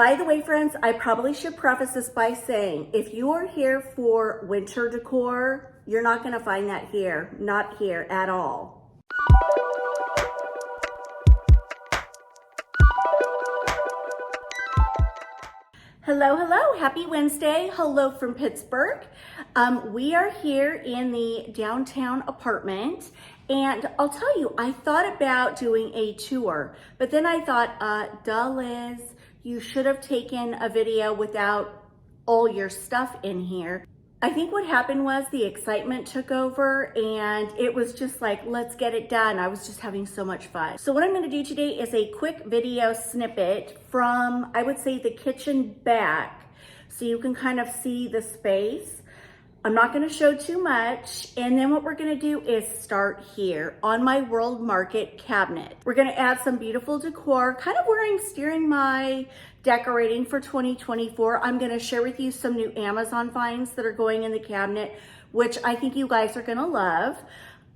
By the way, friends, I probably should preface this by saying, if you are here for winter decor, you're not going to find that here, not here at all. Hello, hello, happy Wednesday. Hello from Pittsburgh. We are here in the downtown apartment, and I'll tell you, I thought about doing a tour, but then I thought, duh, Liz, you should have taken a video without all your stuff in here. I think what happened was the excitement took over and it was just like, let's get it done. I was just having so much fun. So what I'm gonna do today is a quick video snippet from, I would say, the kitchen back, so you can kind of see the space. I'm not gonna show too much, and then what we're gonna do is start here on my World Market cabinet. We're gonna add some beautiful decor, kind of where I'm steering my decorating for 2024. I'm gonna share with you some new Amazon finds that are going in the cabinet, which I think you guys are gonna love.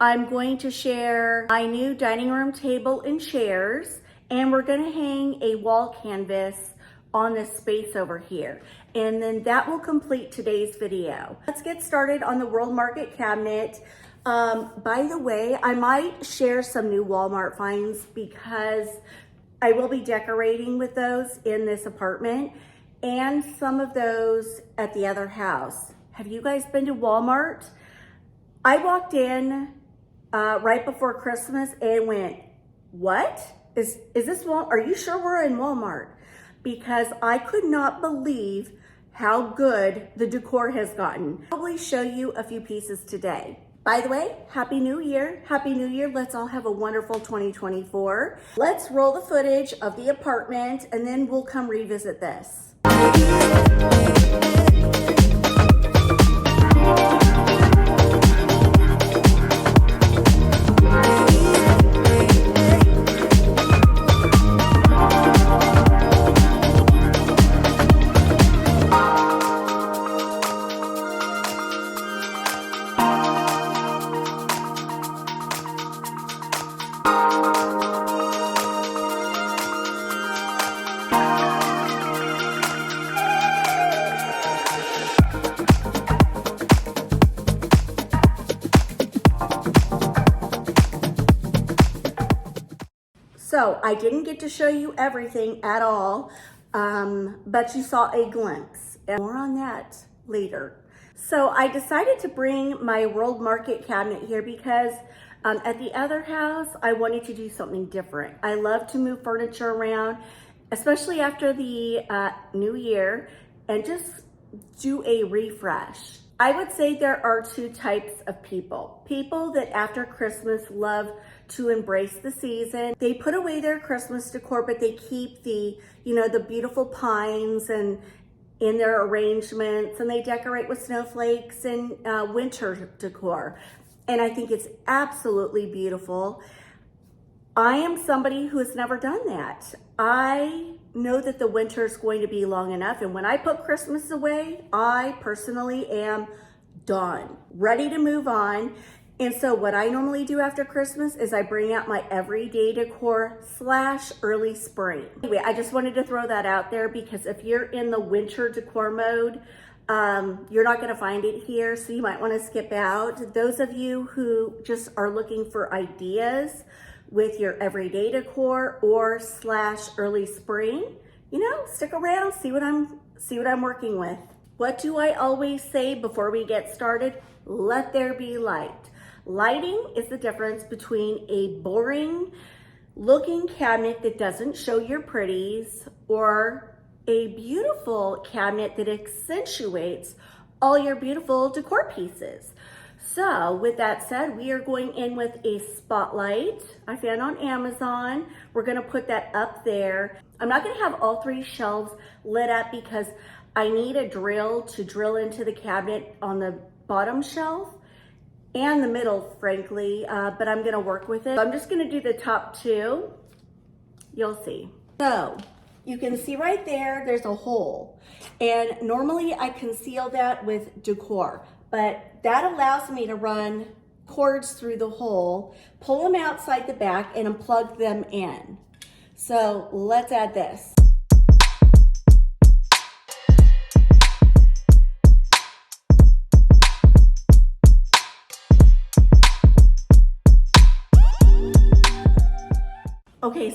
I'm going to share my new dining room table and chairs, and we're gonna hang a wall canvas on this space over here. And then that will complete today's video. Let's get started on the World Market cabinet. By the way, I might share some new Walmart finds because I will be decorating with those in this apartment and some of those at the other house. Have you guys been to Walmart? I walked in right before Christmas and went, what? Is this Walmart? Are you sure we're in Walmart? Because I could not believe how good the decor has gotten. I'll probably show you a few pieces today. By the way, Happy New Year. Happy New Year. Let's all have a wonderful 2024. Let's roll the footage of the apartment and then we'll come revisit this. So I didn't get to show you everything at all, but you saw a glimpse. And more on that later. So I decided to bring my World Market cabinet here because at the other house, I wanted to do something different. I love to move furniture around, especially after the new year, and just do a refresh. I would say there are two types of people. People that after Christmas love to embrace the season. They put away their Christmas decor, but they keep the, the beautiful pines and in their arrangements, and they decorate with snowflakes and winter decor. And I think it's absolutely beautiful. I am somebody who has never done that. I know that the winter is going to be long enough, and when I put Christmas away, I personally am done, ready to move on. And so what I normally do after Christmas is I bring out my everyday decor / early spring. Anyway, I just wanted to throw that out there because if you're in the winter decor mode, you're not gonna find it here, so you might wanna skip out. Those of you who just are looking for ideas with your everyday decor or / early spring, stick around, see what I'm working with. What do I always say before we get started? Let there be light. Lighting is the difference between a boring looking cabinet that doesn't show your pretties or a beautiful cabinet that accentuates all your beautiful decor pieces. So with that said, we are going in with a spotlight I found on Amazon. We're gonna put that up there. I'm not gonna have all 3 shelves lit up because I need a drill to drill into the cabinet on the bottom shelf and the middle, frankly, but I'm gonna work with it. So I'm just gonna do the top 2. You'll see. So you can see right there, there's a hole. And normally I conceal that with decor, but that allows me to run cords through the hole, pull them outside the back and unplug them in. So let's add this.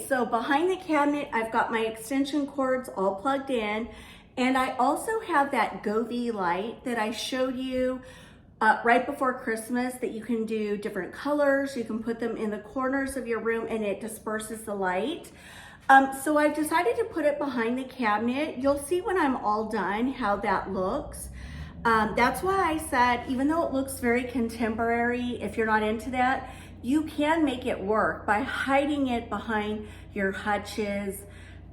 so behind the cabinet, I've got my extension cords all plugged in, and I also have that Govee light that I showed you right before Christmas that you can do different colors. You can put them in the corners of your room and it disperses the light. So I've decided to put it behind the cabinet. You'll see when I'm all done how that looks. That's why I said, even though it looks very contemporary, if you're not into that, you can make it work by hiding it behind your hutches,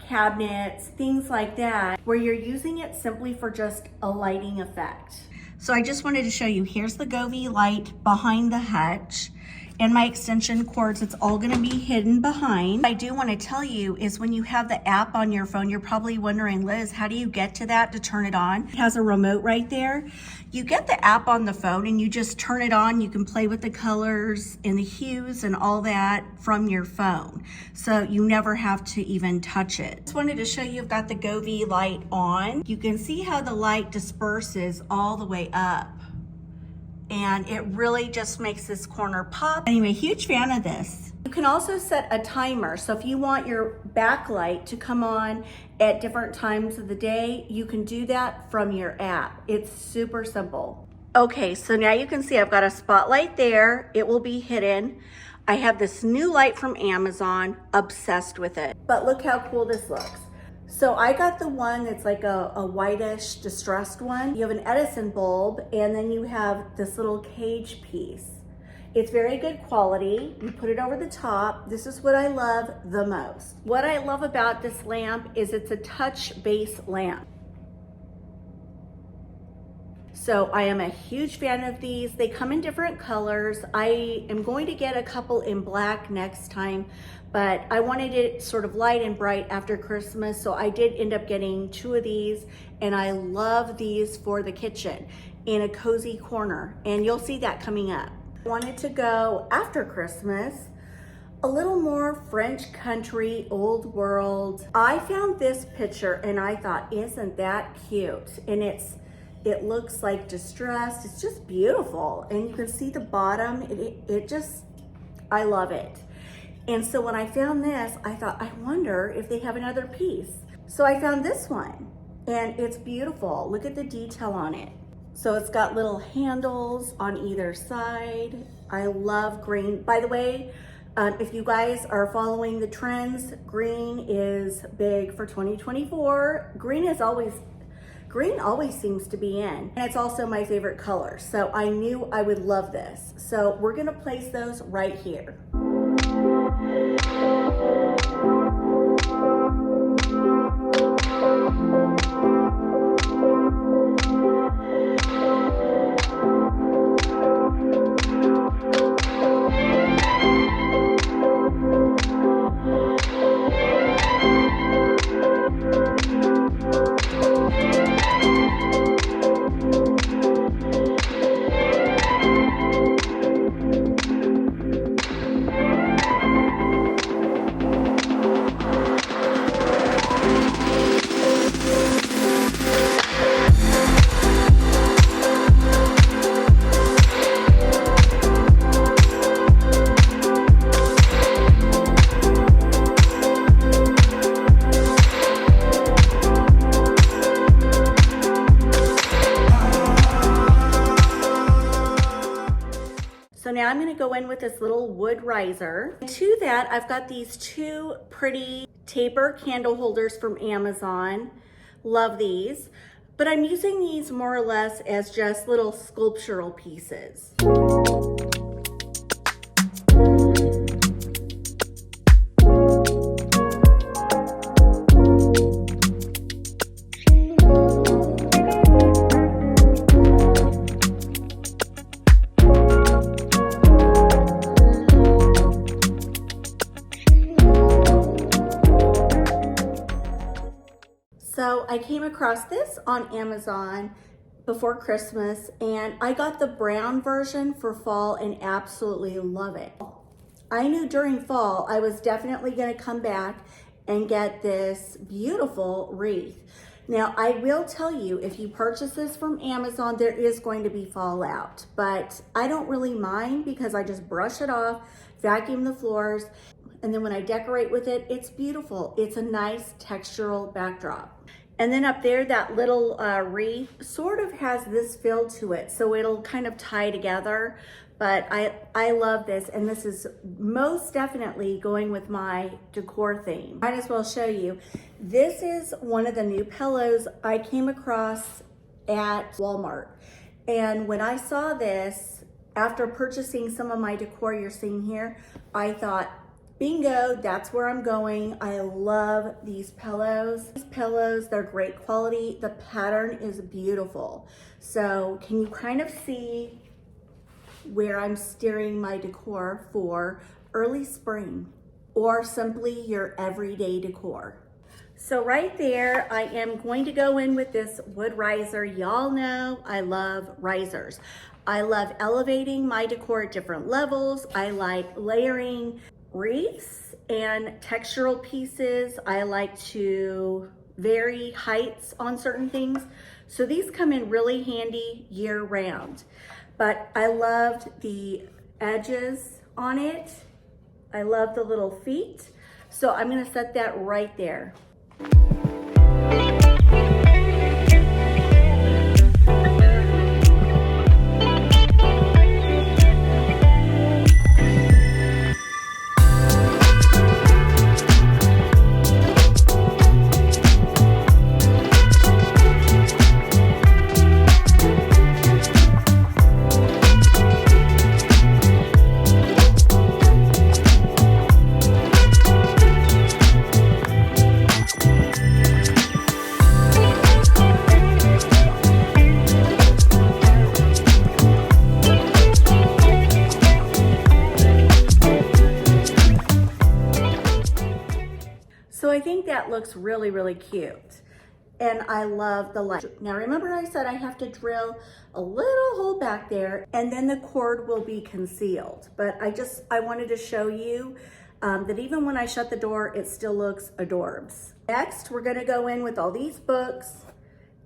cabinets, things like that, where you're using it simply for just a lighting effect. So I just wanted to show you, here's the Govee light behind the hutch and my extension cords, it's all gonna be hidden behind. What I do wanna tell you is when you have the app on your phone, you're probably wondering, Liz, how do you get to that to turn it on? It has a remote right there. You get the app on the phone and you just turn it on. You can play with the colors and the hues and all that from your phone. So you never have to even touch it. Just wanted to show you, I've got the Govee light on. You can see how the light disperses all the way up. And it really just makes this corner pop. Anyway, huge fan of this. You can also set a timer. So if you want your backlight to come on at different times of the day, you can do that from your app. It's super simple. Okay, so now you can see I've got a spotlight there. It will be hidden. I have this new light from Amazon, obsessed with it. But look how cool this looks. So I got the one that's like a whitish distressed one. You have an Edison bulb and then you have this little cage piece. It's very good quality. You put it over the top. This is what I love the most. What I love about this lamp is it's a touch base lamp. So I am a huge fan of these. They come in different colors. I am going to get a couple in black next time, but I wanted it sort of light and bright after Christmas. So I did end up getting 2 of these, and I love these for the kitchen in a cozy corner. And you'll see that coming up. I wanted to go after Christmas, a little more French country, old world. I found this picture and I thought, isn't that cute? And it looks like distressed. It's just beautiful. And you can see the bottom. I love it. And so when I found this, I thought, I wonder if they have another piece. So I found this one and it's beautiful. Look at the detail on it. So it's got little handles on either side. I love green. By the way, if you guys are following the trends, green is big for 2024. Green always seems to be in, and it's also my favorite color. So I knew I would love this. So we're gonna place those right here. So now I'm gonna go in with this little wood riser. To that, I've got these 2 pretty taper candle holders from Amazon. Love these. But I'm using these more or less as just little sculptural pieces. So I came across this on Amazon before Christmas and I got the brown version for fall and absolutely love it. I knew during fall I was definitely going to come back and get this beautiful wreath. Now I will tell you, if you purchase this from Amazon, there is going to be fallout, but I don't really mind because I just brush it off, vacuum the floors, and then when I decorate with it, it's beautiful. It's a nice textural backdrop. And then up there, that little wreath sort of has this feel to it, so it'll kind of tie together. But I love this, and this is most definitely going with my decor theme. Might as well show you. This is one of the new pillows I came across at Walmart. And when I saw this, after purchasing some of my decor you're seeing here, I thought, bingo, that's where I'm going. I love these pillows. These pillows, they're great quality. The pattern is beautiful. So can you kind of see where I'm steering my decor for early spring or simply your everyday decor? So right there, I am going to go in with this wood riser. Y'all know I love risers. I love elevating my decor at different levels. I like layering wreaths and textural pieces. I like to vary heights on certain things. So these come in really handy year round. But I loved the edges on it. I love the little feet. So I'm gonna set that right there. So I think that looks really, really cute. And I love the light. Now remember I said I have to drill a little hole back there and then the cord will be concealed. But I wanted to show you that even when I shut the door, it still looks adorbs. Next, we're gonna go in with all these books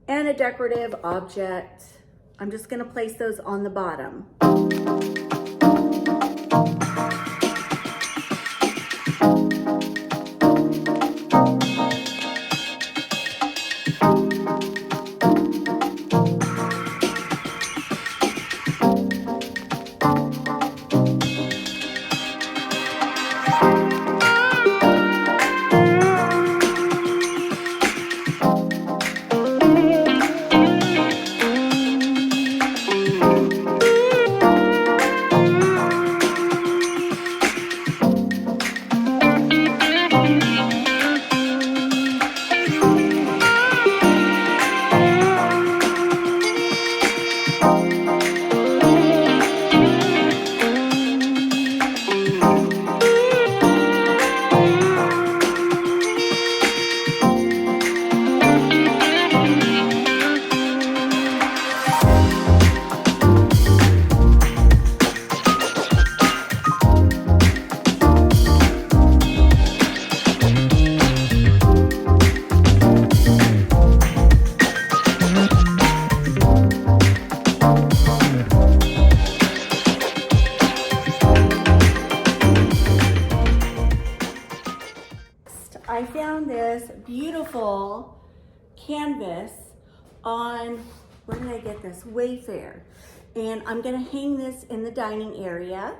and a decorative object. I'm just gonna place those on the bottom. I found this beautiful canvas on, where did I get this? Wayfair. And I'm gonna hang this in the dining area.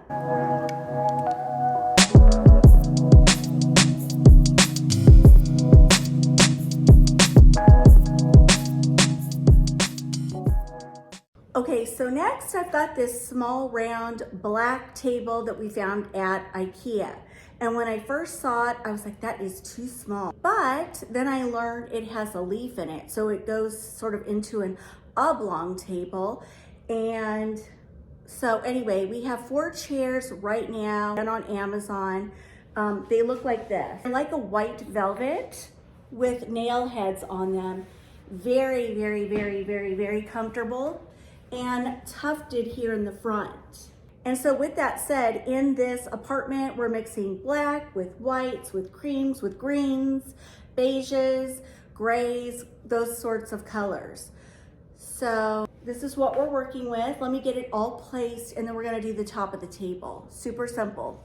Okay, so next I've got this small round black table that we found at IKEA. And when I first saw it, I was like, that is too small. But then I learned it has a leaf in it. So it goes sort of into an oblong table. And so anyway, we have 4 chairs right now and on Amazon. They look like this. They're like a white velvet with nail heads on them. Very, very, very, very, very comfortable and tufted here in the front. And so with that said, in this apartment, we're mixing black with whites, with creams, with greens, beiges, grays, those sorts of colors. So this is what we're working with. Let me get it all placed and then we're gonna do the top of the table. Super simple.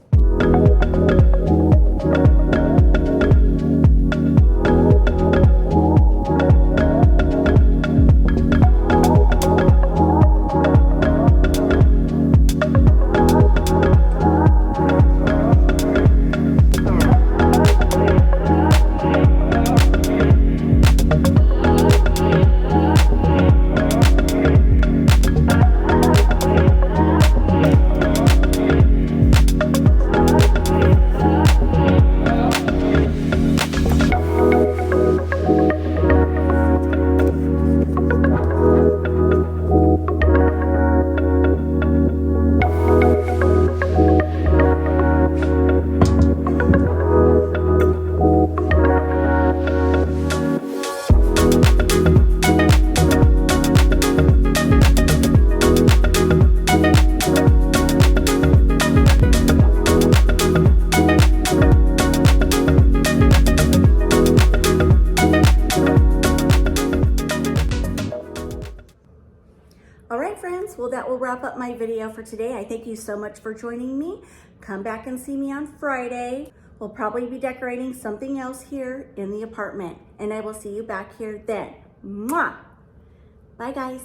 All right, friends, well, that will wrap up my video for today. I thank you so much for joining me. Come back and see me on Friday. We'll probably be decorating something else here in the apartment, and I will see you back here then. Mwah! Bye, guys.